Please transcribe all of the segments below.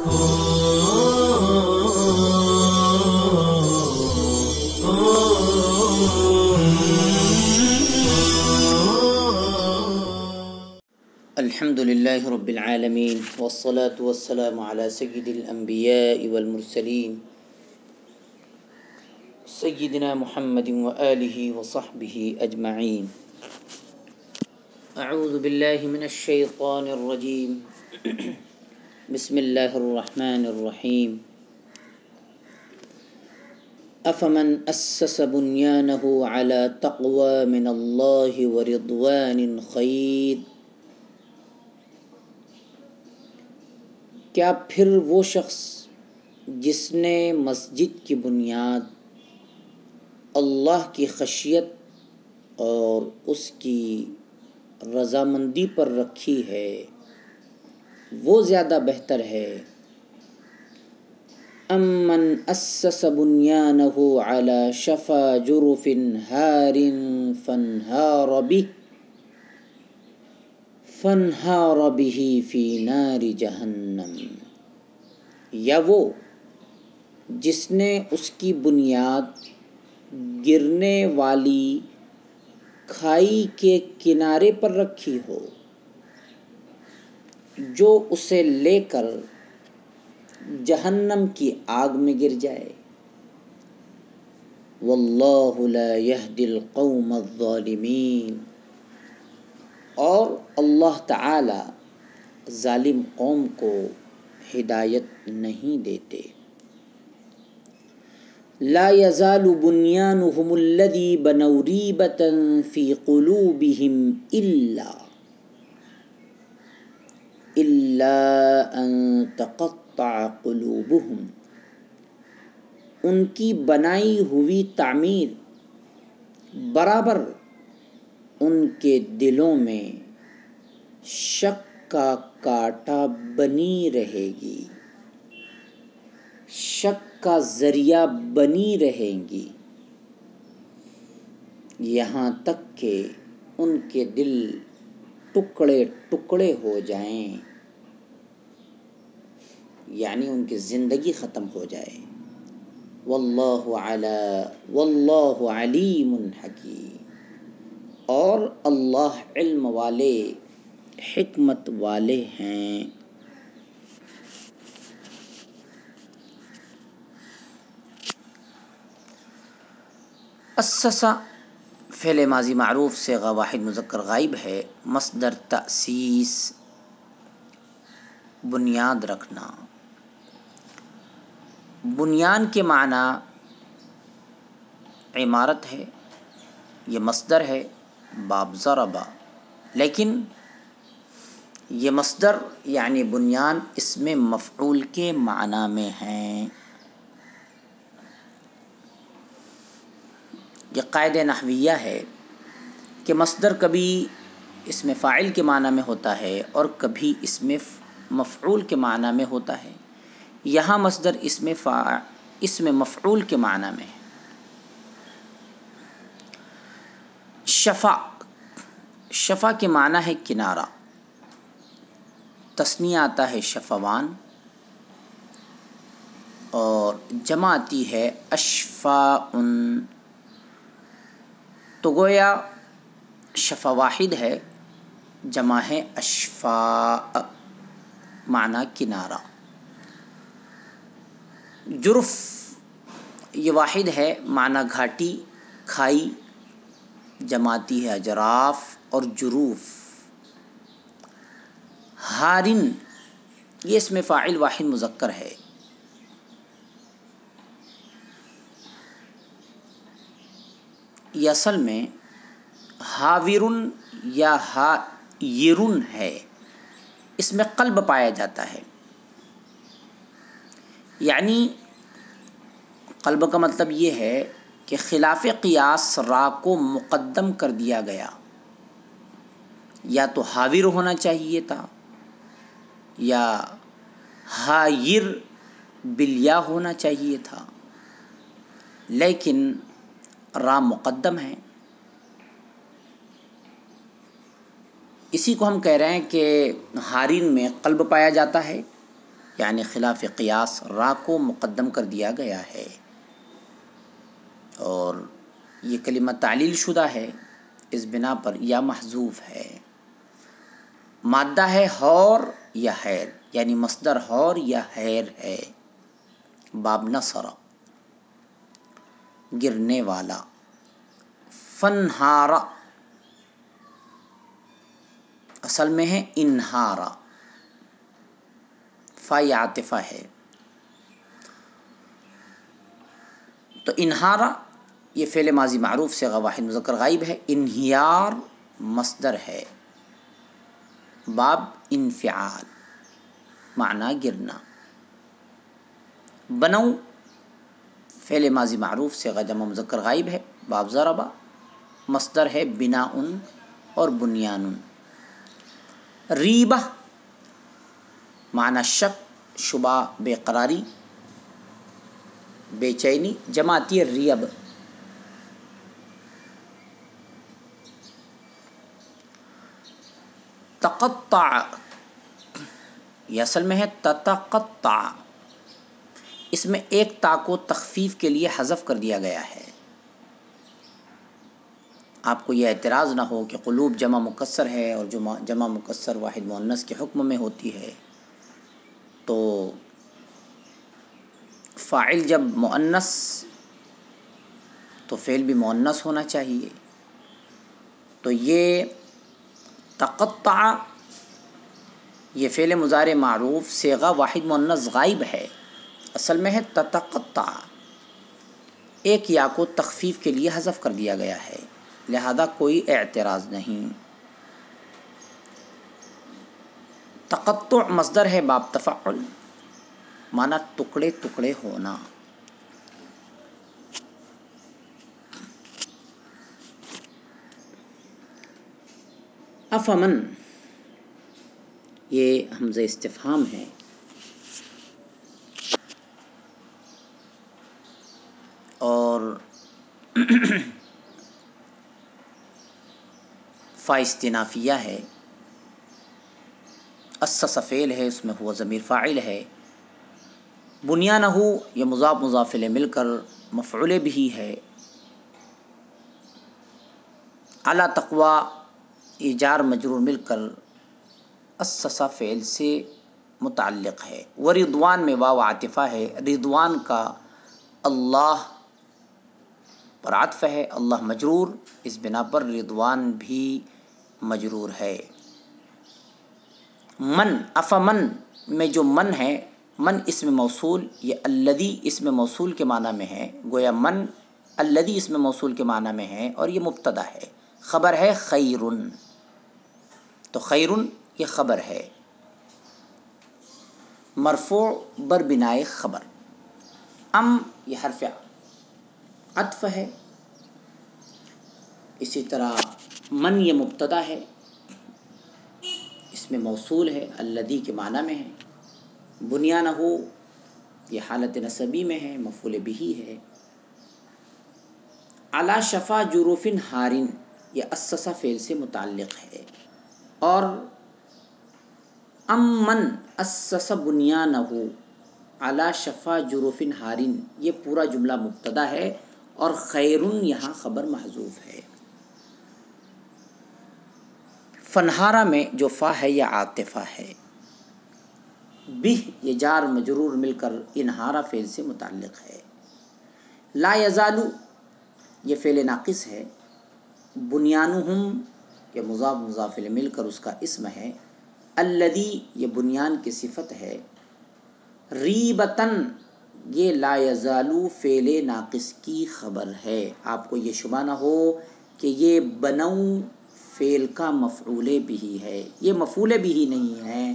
الحمد لله رب العالمين والصلاة والسلام على سيد الأنبياء والمرسلين سيدنا محمد وآله وصحبه أجمعين. أعوذ بالله من الشيطان الرجيم. بسم الله الرحمن الرحيم. أفمن أسس بنيانه على تقوى من الله ورضوان خير. کیا پھر وہ شخص جس نے مسجد کی بنیاد اللہ کی خشیت اور اس کی رضامندی پر رکھی ہے وہ زیادہ بہتر ہے؟ امن اسس بنیانہ علی شفا جرف ہار فانہار بہ فی نار جہنم. یا وہ جس نے اس کی بنیاد گرنے والی کھائی کے کنارے پر رکھی ہو جو اسے لے کر جہنم کی آگ میں گر جائے. واللہ لا یہدی القوم الظالمین. اور اللہ تعالی ظالم قوم کو ہدایت نہیں دیتے. لا يزال بنيانهم الذي بنوا ريبة في قلوبهم إلا أن تقطع قلوبهم. ان کی بنائی ہوئی تعمیر برابر ان کے دلوں میں شک کا کانٹا بنی رہے گی، شک کا ذریعہ بنی رہیں گی، یہاں تک کہ ان کے دل ٹکڑے ٹکڑے ہو جائیں، یعنی ان کی زندگی ختم ہو جائے. واللہ علیم حکیم. اور اللہ علم والے حکمت والے ہیں. اسسا فعل ماضی معروف صیغہ واحد مذکر غائب ہے. مصدر تأسیس بنیاد رکھنا. بنیان کے معنی عمارت ہے، یہ مصدر ہے باب ضربہ، لیکن یہ مصدر یعنی بنیان اسم مفعول کے معنی میں ہیں. یہ قاعدہ نحویہ ہے کہ مصدر کبھی اسم فاعل کے معنی میں ہوتا ہے اور کبھی اسم مفعول کے معنی میں ہوتا ہے. یہاں مصدر اسم مفعول کے معنی میں ہے. شفا کے معنی ہے کنارہ. تثنیہ آتا ہے شفوان اور جمع آتی ہے اشفاء. تو گویا شفا واحد ہے، جمع ہے اشفاء، معنی کنارہ. جرف یہ واحد ہے، معنی گھاٹی کھائی، جمع آتی ہے اجراف اور جروف. ہارن یہ اسم فاعل واحد مذکر ہے. یہ اصل میں ہاورن یا ہایرن ہے، اس میں قلب پایا جاتا ہے. یعنی قلب کا مطلب یہ ہے کہ خلاف قیاس را کو مقدم کر دیا گیا. یا تو ہاور ہونا چاہیے تھا یا ہایر بالیا ہونا چاہیے تھا، لیکن را مقدم ہے. اسی کو ہم کہہ رہے ہیں کہ ہارین میں قلب پایا جاتا ہے یعنی خلاف قیاس را کو مقدم کر دیا گیا ہے، اور یہ کلمہ تعلیل شدہ ہے، اس بنا پر یا محذوف ہے۔ مادہ ہے حور یا حیر، یعنی مصدر حور یا حیر ہے۔ باب نصر گرنے والا، فنہارا اصل میں ہے انہارا، فا یا عاطفہ ہے، تو انہارا یہ فعل ماضی معروف صیغہ واحد مذکر غائب ہے، انہیار مصدر ہے، باب انفعال معنی گرنا، بنو فعل ماضی معروف صیغہ جمع مذکر غائب ہے، باب ضربہ مصدر ہے بناء اور بنیان، ریبہ معنی شک، شبہ، بے قراری، بے چینی، جمع آتی ہے ریب۔ تقطع یہ اصل میں ہے تتقطع، اس میں ایک تا کو تخفیف کے لیے حذف کر دیا گیا ہے۔ آپ کو یہ اعتراض نہ ہو کہ قلوب جمع مکسر ہے اور جمع مکسر واحد مؤنث کے حکم میں ہوتی ہے، تو فاعل جب مؤنث تو فعل بھی مؤنث ہونا چاہیے، تو یہ تقطع یہ فعل مضارع معروف صیغہ واحد مؤنث غائب ہے، اصل میں ہے تتقطع، ایک یا کو تخفیف کے لیے حذف کر دیا گیا ہے، لہذا کوئی اعتراض نہیں۔ تقطع مصدر ہے باب تفعل، معنی ٹکڑے ٹکڑے ہونا۔ افمن یہ حمزہ استفہام ہے، اور فا استنافیہ ہے، اسس فعل ہے، اس میں ہوا ضمیر فاعل ہے، بنیانہ یہ مضاف مضاف الیہ مل کر مفعول بھی ہے، اعلی تقوی یہ جار مجرور مل کر اسس فعل سے متعلق ہے، ورضوان میں واو عاطفہ ہے، رضوان کا اللہ پر عطف ہے، اللہ مجرور، اس بنا پر رضوان بھی مجرور ہے۔ من افمن میں جو من ہے، من اسم موصول، یہ الذی اسم موصول کے معنی میں ہے، گویا من الذی اسم موصول کے معنی میں ہے، اور یہ مبتدا ہے، خبر ہے خیرن، تو خیرن یہ خبر ہے، مرفوع بر بنائے خبر، ام یہ حرف عطف ہے، اسی طرح من یہ مبتدا ہے، اس میں موصول ہے، الذی کے معنی میں ہے، بنیانہ یہ حالت نصبی میں ہے، مفعول بھی ہے، علی شفا جروف ہارن یہ اسس فعل سے متعلق ہے، اور امن اسس بنیانہ علی شفا جروف ہارن یہ پورا جملہ مبتدا ہے، اور خیرن یہاں خبر محذوف ہے۔ فنہارا میں جو فا ہے یہ عاطفہ ہے، بہ یہ جار مجرور مل کر انہارا فعل سے متعلق ہے، لا یزالو یہ فعل ناقص ہے، بنیانہم یہ مضاف مضاف الیہ مل کر اس کا اسم ہے، الذی یہ بنیان کی صفت ہے، ریبتن یہ لا یزالو فعل ناقص کی خبر ہے۔ آپ کو یہ شبہ نہ ہو کہ یہ بنو فعل کا مفعول بھی ہے، یہ مفعول بھی نہیں ہے،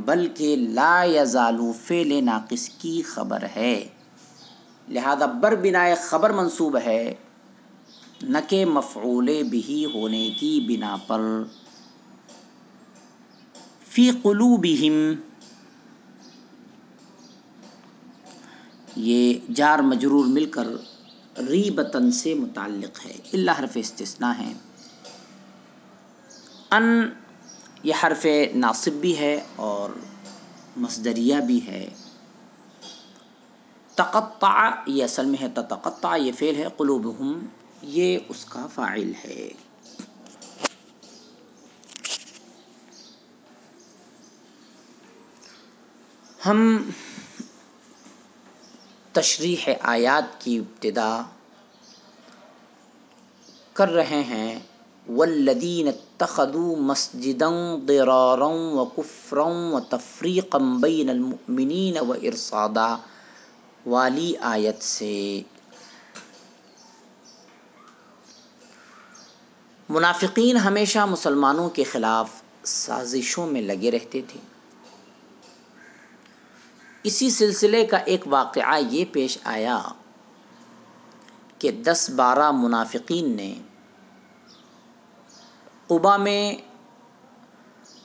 بلکہ لا یزالو فعل ناقص کی خبر ہے، لہذا بر بنائے خبر منصوب ہے، نہ کہ مفعول بھی ہونے کی بنا پر۔ فی قلوبہم یہ جار مجرور مل کر ریبتن سے متعلق ہے، الا حرف استثناء ہے، ان یہ حرف ناصب بھی ہے اور مصدریہ بھی ہے. تقطع یہ اصل میں ہے تتقطع، یہ فعل ہے. قلوبہم یہ اس کا فاعل ہے. ہم تشریح آیات کی ابتدا کر رہے ہیں. والذین اتخذوا مسجدا ضرارا وکفرا وتفریقا بین المؤمنین وارصادا والی آیت سے. منافقین ہمیشہ مسلمانوں کے خلاف سازشوں میں لگے رہتے تھے. اسی سلسلے کا ایک واقعہ یہ پیش آیا کہ 10-12 منافقین نے قباء میں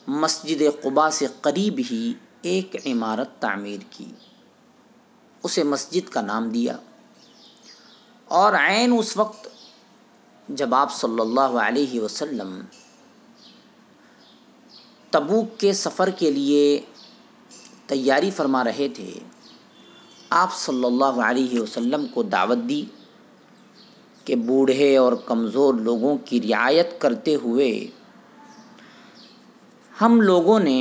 مسجد قباء سے قریب ہی ایک عمارت تعمیر کی، اسے مسجد کا نام دیا، اور عین اس وقت جب آپ صلی اللہ علیہ وسلم تبوک کے سفر کے لیے تیاری فرما رہے تھے، آپ صلی اللہ علیہ وسلم کو دعوت دی کہ بوڑھے اور کمزور لوگوں کی رعایت کرتے ہوئے ہم لوگوں نے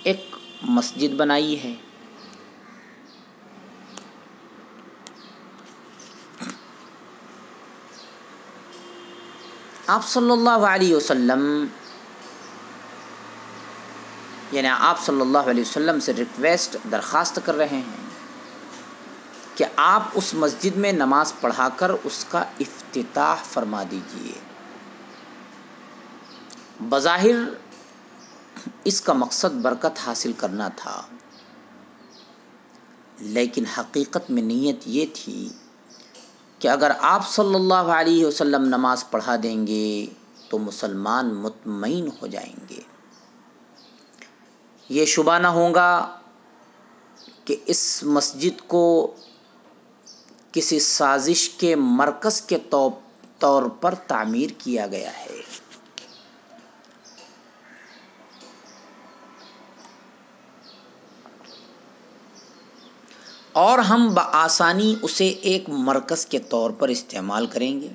ایک مسجد بنائی ہے. آپ صلی اللہ علیہ وسلم آپ صلی اللہ علیہ وسلم سے ریکویسٹ درخواست کر رہے ہیں کہ آپ اس مسجد میں نماز پڑھا کر اس کا افتتاح فرما دیجئے. بظاہر اس کا مقصد برکت حاصل کرنا تھا، لیکن حقیقت میں نیت یہ تھی کہ اگر آپ صلی اللہ علیہ وسلم نماز پڑھا دیں گے تو مسلمان مطمئن ہو جائیں گے. یہ شبہ نہ ہوگا کہ اس مسجد کو کسی سازش کے مرکز کے طور پر تعمیر کیا گیا ہے. اور ہم بآسانی اسے ایک مرکز کے طور پر استعمال کریں گے.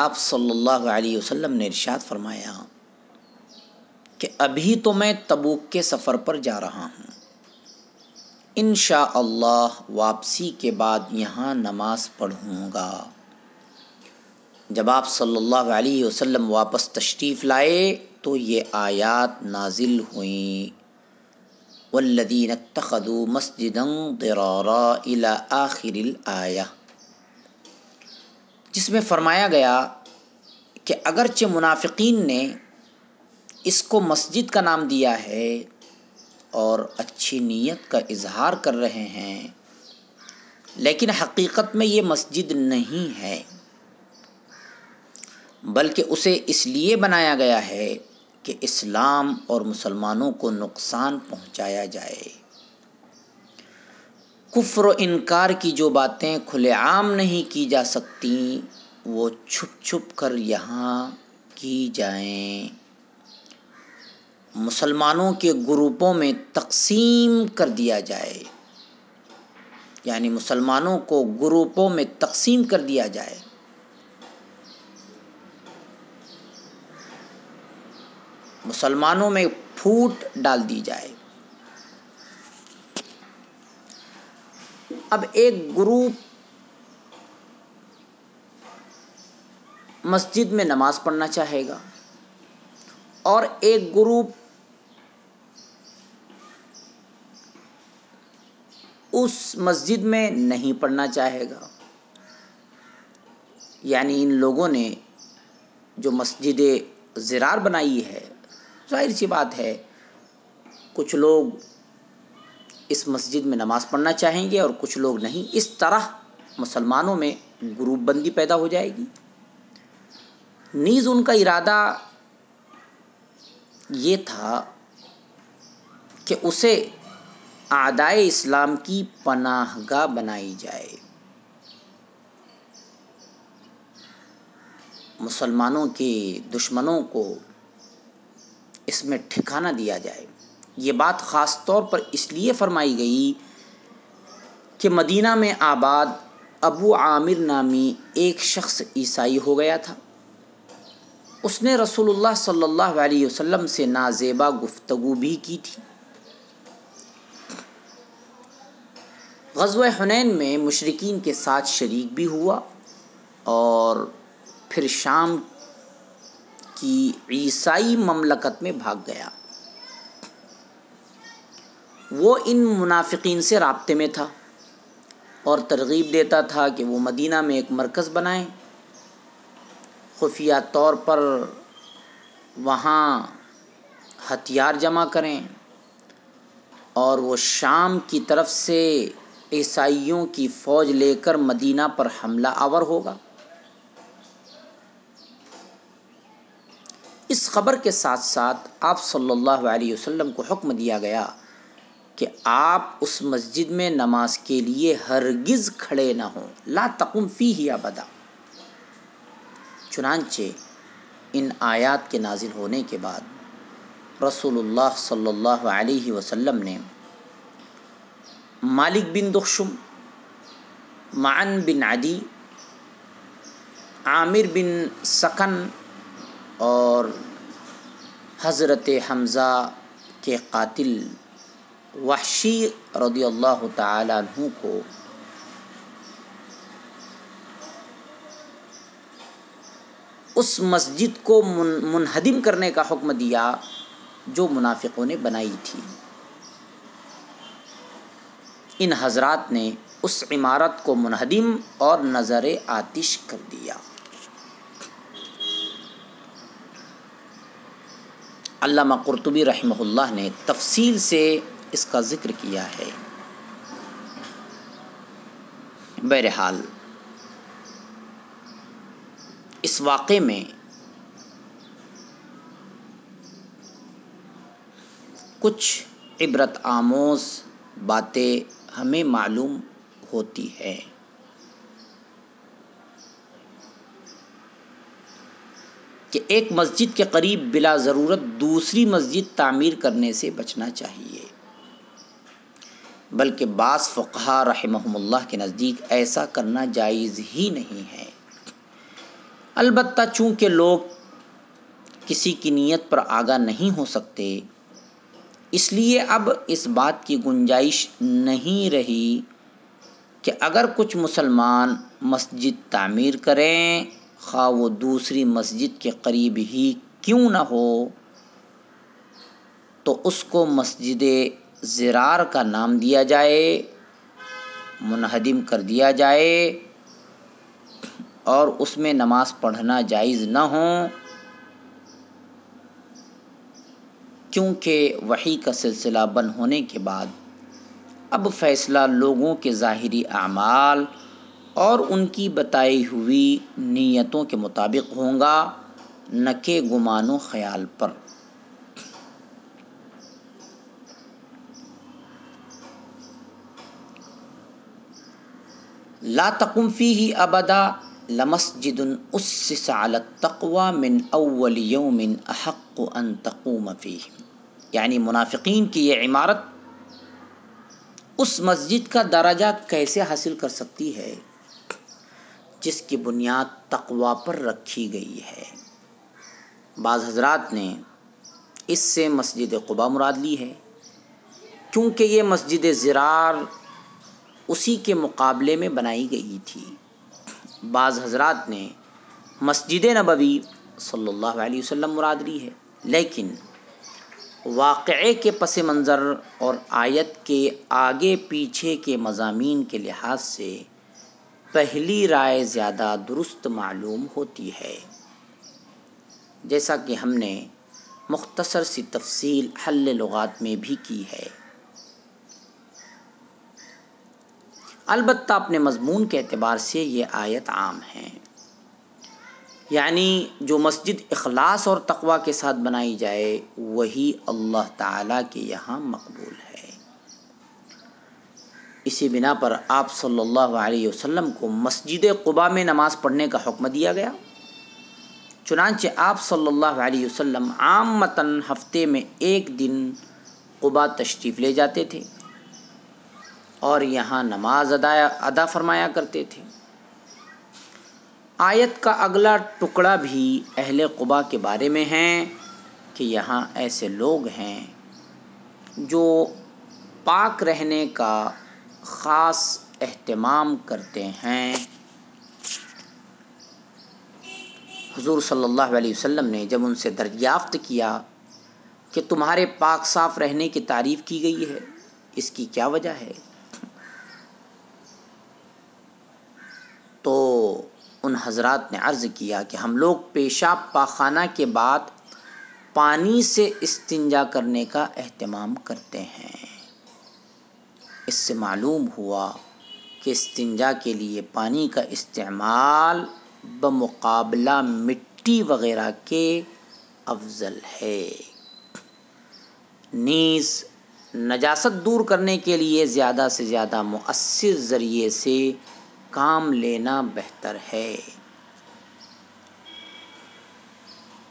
آپ صلی اللہ علیہ وسلم نے ارشاد فرمایا کہ ابھی تو میں تبوک کے سفر پر جا رہا ہوں، انشاءاللہ واپسی کے بعد یہاں نماز پڑھوں گا. جب آپ صلی اللہ علیہ وسلم واپس تشریف لائے تو یہ آیات نازل ہوئیں. والذین اتخذوا مسجدا ضرارا الی آخر الآیہ، جس میں فرمایا گیا کہ اگرچہ منافقین نے اس کو مسجد کا نام دیا ہے اور اچھی نیت کا اظہار کر رہے ہیں، لیکن حقیقت میں یہ مسجد نہیں ہے، بلکہ اسے اس لیے بنایا گیا ہے کہ اسلام اور مسلمانوں کو نقصان پہنچایا جائے. کفر و انکار کی جو باتیں کھلے عام نہیں کی جا سکتی وہ چھپ چھپ کر یہاں کی جائیں. مسلمانوں کے گروپوں میں تقسیم کر دیا جائے، مسلمانوں کو گروپوں میں تقسیم کر دیا جائے. مسلمانوں میں پھوٹ ڈال دی جائے. اب ایک گروپ مسجد میں نماز پڑھنا چاہے گا اور ایک گروپ اس مسجد میں نہیں پڑھنا چاہے گا. ان لوگوں نے جو مسجد ضرار بنائی ہے، ظاہر سی بات ہے کچھ لوگ اس مسجد میں نماز پڑھنا چاہیں گے اور کچھ لوگ نہیں. اس طرح مسلمانوں میں گروپ بندی پیدا ہو جائے گی. نیز ان کا ارادہ یہ تھا کہ اسے اعدائے اسلام کی پناہ گاہ بنائی جائے. مسلمانوں کے دشمنوں کو اس میں ٹھکانہ دیا جائے۔ یہ بات خاص طور پر اس لیے فرمائی گئی کہ مدینہ میں آباد ابو عامر نامی ایک شخص عیسائی ہو گیا تھا۔ اس نے رسول اللہ صلی اللہ علیہ وسلم سے نازیبا گفتگو بھی کی تھی۔ غزوہ حنین میں مشرکین کے ساتھ شریک بھی ہوا اور پھر شام کی عیسائی مملکت میں بھاگ گیا۔ وہ ان منافقین سے رابطے میں تھا اور ترغیب دیتا تھا کہ وہ مدینہ میں ایک مرکز بنائیں، خفیہ طور پر وہاں ہتھیار جمع کریں اور وہ شام کی طرف سے عیسائیوں کی فوج لے کر مدینہ پر حملہ آور ہوگا۔ اس خبر کے ساتھ ساتھ آپ صلی اللہ علیہ وسلم کو حکم دیا گیا کہ آپ اس مسجد میں نماز کے لیے ہرگز کھڑے نہ ہوں، لا تقم فیہ ابدا۔ چنانچہ ان آیات کے نازل ہونے کے بعد رسول اللہ صلی اللہ علیہ وسلم نے مالک بن دخشم، معن بن عدی، عامر بن سکن اور حضرت حمزہ کے قاتل وحشی رضی اللہ تعالی عنہ کو اس مسجد کو منہدم کرنے کا حکم دیا جو منافقوں نے بنائی تھی۔ ان حضرات نے اس عمارت کو منہدم اور نظر آتش کر دیا۔ علامہ قرطبی رحمہ اللہ نے تفصیل سے اس کا ذکر کیا ہے۔ بہرحال اس واقعے میں کچھ عبرت آموز باتیں ہمیں معلوم ہوتی ہے۔ کہ ایک مسجد کے قریب بلا ضرورت دوسری مسجد تعمیر کرنے سے بچنا چاہیے، بلکہ بعض فقہا رحمہم اللہ کے نزدیک ایسا کرنا جائز ہی نہیں ہے۔ البتہ چونکہ لوگ کسی کی نیت پر آگاہ نہیں ہو سکتے، اس لیے اب اس بات کی گنجائش نہیں رہی کہ اگر کچھ مسلمان مسجد تعمیر کریں، خواہ وہ دوسری مسجد کے قریب ہی کیوں نہ ہو، تو اس کو مسجد ضرار کا نام دیا جائے، منہدم کر دیا جائے اور اس میں نماز پڑھنا جائز نہ ہو، کیونکہ وحی کا سلسلہ بند ہونے کے بعد اب فیصلہ لوگوں کے ظاہری اعمال اور ان کی بتائی ہوئی نیتوں کے مطابق ہوگا، نہ کہ گمان و خیال پر۔ لا تقم فیہ ابدا لمسجد اسس علی التقوی من اول یوم احق ان تقوم فیہ، یعنی منافقین کی یہ عمارت اس مسجد کا درجہ کیسے حاصل کر سکتی ہے جس کی بنیاد تقوی پر رکھی گئی ہے۔ بعض حضرات نے اس سے مسجد قباء مراد لی ہے، کیونکہ یہ مسجد ضرار اسی کے مقابلے میں بنائی گئی تھی۔ بعض حضرات نے مسجد نبوی صلی اللہ علیہ وسلم مراد لی ہے، لیکن واقعے کے پس منظر اور آیت کے آگے پیچھے کے مضامین کے لحاظ سے پہلی رائے زیادہ درست معلوم ہوتی ہے، جیسا کہ ہم نے مختصر سی تفصیل حل لغات میں بھی کی ہے۔ البتہ اپنے مضمون کے اعتبار سے یہ آیت عام ہے، یعنی جو مسجد اخلاص اور تقوی کے ساتھ بنائی جائے وہی اللہ تعالیٰ کے یہاں مقبول ہے۔ اسی بنا پر آپ صلی اللہ علیہ وسلم کو مسجد قباء میں نماز پڑھنے کا حکم دیا گیا۔ چنانچہ آپ صلی اللہ علیہ وسلم عامتاً ہفتے میں ایک دن قباء تشریف لے جاتے تھے اور یہاں نماز ادا فرمایا کرتے تھے۔ آیت کا اگلا ٹکڑا بھی اہل قباء کے بارے میں ہے کہ یہاں ایسے لوگ ہیں جو پاک رہنے کا خاص اہتمام کرتے ہیں۔ حضور صلی اللہ علیہ وسلم نے جب ان سے دریافت کیا کہ تمہارے پاک صاف رہنے کی تعریف کی گئی ہے، اس کی کیا وجہ ہے، تو ان حضرات نے عرض کیا کہ ہم لوگ پیشاب پاخانہ کے بعد پانی سے استنجا کرنے کا اہتمام کرتے ہیں۔ اس سے معلوم ہوا کہ استنجا کے لیے پانی کا استعمال بمقابلہ مٹی وغیرہ کے افضل ہے۔ نیز نجاست دور کرنے کے لیے زیادہ سے زیادہ مؤثر ذریعے سے کام لینا بہتر ہے۔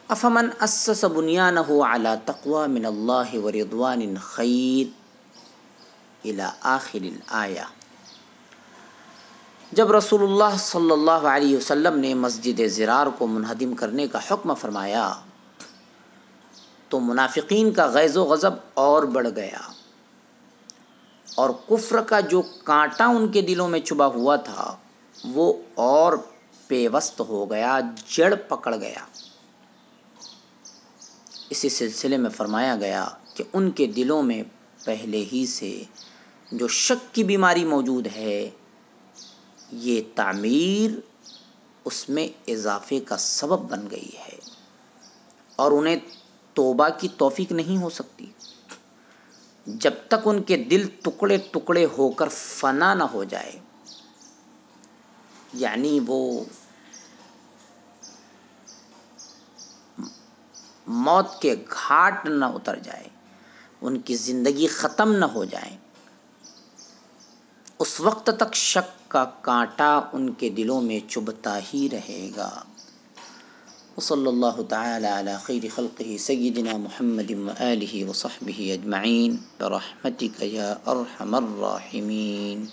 افمن اسس بنیانہ علی تقوی من اللہ ورضوان خیر الی آخر الآیہ۔ جب رسول اللہ صلی اللہ علیہ وسلم نے مسجد ضرار کو منہدم کرنے کا حکم فرمایا تو منافقین کا غیظ و غضب اور بڑھ گیا اور کفر کا جو کانٹا ان کے دلوں میں چبھا ہوا تھا وہ اور پیوست ہو گیا، جڑ پکڑ گیا۔ اسی سلسلے میں فرمایا گیا کہ ان کے دلوں میں پہلے ہی سے جو شک کی بیماری موجود ہے، یہ تعمیر اس میں اضافے کا سبب بن گئی ہے اور انہیں توبہ کی توفیق نہیں ہو سکتی جب تک ان کے دل ٹکڑے ٹکڑے ہو کر فنا نہ ہو جائے، یعنی وہ موت کے گھاٹ نہ اتر جائے، ان کی زندگی ختم نہ ہو جائے، اس وقت تک شک کا کانٹا ان کے دلوں میں چبھتا ہی رہے گا۔ وصلی اللہ تعالی علی خیر خلقہ سیدنا محمد وآلہ وصحبہ اجمعین برحمتک یا ارحم الراحمین۔